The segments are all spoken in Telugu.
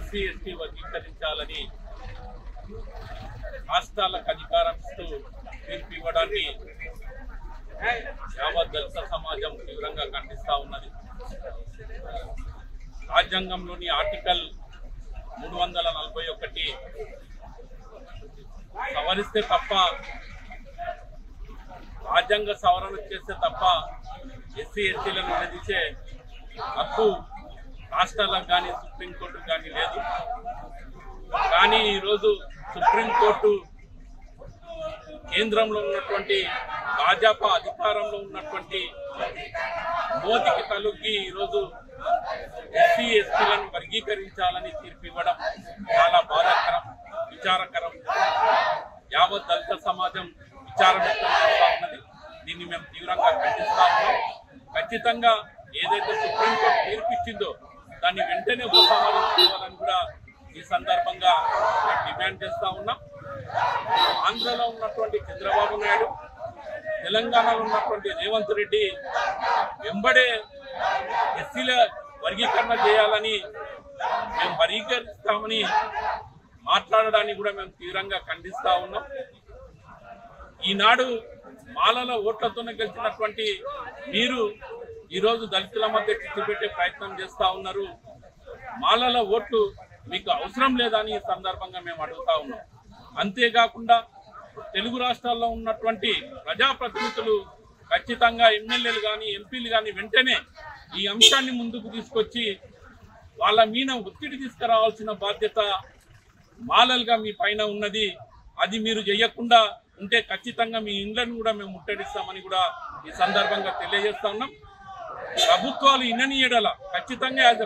ఎస్సీ ఎస్టీ వర్గీకరించాలని రాష్ట్రాలకు అధికారం ఇస్తూ తీర్పు ఇవ్వడాన్ని యావత్ దళిత సమాజం తీవ్రంగా ఖండిస్తూ ఉన్నది. రాజ్యాంగంలోని ఆర్టికల్ 341 సవరిస్తే తప్ప, రాజ్యాంగ సవరణ చేస్తే తప్ప ఎస్సీ ఎస్టీలను విడదీసే హక్కు రాష్ట్రాలకు కానీ సుప్రీంకోర్టుకు కానీ లేదు. కానీ ఈరోజు సుప్రీంకోర్టు కేంద్రంలో ఉన్నటువంటి భాజపా అధికారంలో ఉన్నటువంటి మోదీకి తలొగ్గి ఈరోజు ఎస్సీ ఎస్టీలను వర్గీకరించాలని తీర్పు ఇవ్వడం చాలా బాధాకరం, విచారకరం. యావత్ దళిత సమాజం విచారం వ్యక్తం చేస్తూ ఉన్నది. దీన్ని మేము తీవ్రంగా ఖండిస్తా ఉన్నాం. ఖచ్చితంగా ఏదైతే సుప్రీంకోర్టు తీర్పు ఇచ్చిందో దాన్ని వెంటనే ఉపసంహరించుకోవాలని కూడా ఈ సందర్భంగా డిమాండ్ చేస్తూ ఉన్నాం. ఆంధ్రలో ఉన్నటువంటి చంద్రబాబు నాయుడు, తెలంగాణలో ఉన్నటువంటి రేవంత్ రెడ్డి వెంబడే ఎస్సీల వర్గీకరణ చేయాలని, మేము వర్గీకరిస్తామని మాట్లాడడాన్ని కూడా మేము తీవ్రంగా ఖండిస్తూ ఉన్నాం. ఈనాడు మాలల ఓట్లతోనే గెలిచినటువంటి మీరు ఈరోజు దళితుల మధ్య చిచ్చు పెట్టే ప్రయత్నం చేస్తూ ఉన్నారు. మాలల ఓట్లు మీకు అవసరం లేదని ఈ సందర్భంగా మేము అడుగుతా ఉన్నాం. అంతేకాకుండా తెలుగు రాష్ట్రాల్లో ఉన్నటువంటి ప్రజాప్రతినిధులు ఖచ్చితంగా ఎమ్మెల్యేలు కానీ ఎంపీలు కానీ వెంటనే ఈ అంశాన్ని ముందుకు తీసుకొచ్చి వాళ్ళ మీద ఒత్తిడి తీసుకురావాల్సిన బాధ్యత మాలలుగా మీ పైన ఉన్నది. అది మీరు చేయకుండా ఉంటే ఖచ్చితంగా మీ ఇండ్లను కూడా మేము ముట్టడిస్తామని కూడా ఈ సందర్భంగా తెలియజేస్తా ఉన్నాం. ప్రభుత్వాలు ఇన్నని ఎడల ఖచ్చితంగా యాజ్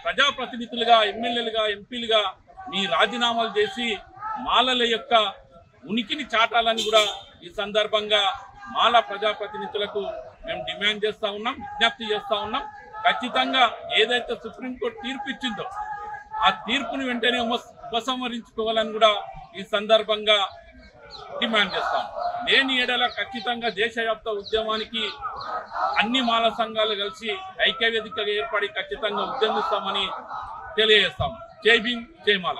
ప్రజాప్రతినిధులుగా, ఎమ్మెల్యేలుగా, ఎంపీలుగా మీ రాజీనామాలు చేసి మాలల యొక్క ఉనికిని చాటాలని కూడా ఈ సందర్భంగా మాల ప్రజాప్రతినిధులకు మేము డిమాండ్ చేస్తూ ఉన్నాం, విజ్ఞప్తి చేస్తూ ఉన్నాం. ఖచ్చితంగా ఏదైతే సుప్రీంకోర్టు తీర్పు ఇచ్చిందో ఆ తీర్పుని వెంటనే ఉపసంహరించుకోవాలని కూడా ఈ సందర్భంగా డిమాండ్ చేస్తాం. లేని ఏడల ఖచ్చితంగా దేశవ్యాప్త ఉద్యమానికి అన్ని మాల సంఘాలు కలిసి ఐక్యవేదికగా ఏర్పడి ఖచ్చితంగా ఉద్యమిస్తామని తెలియజేస్తాం. జై భీమ్, జై మాల.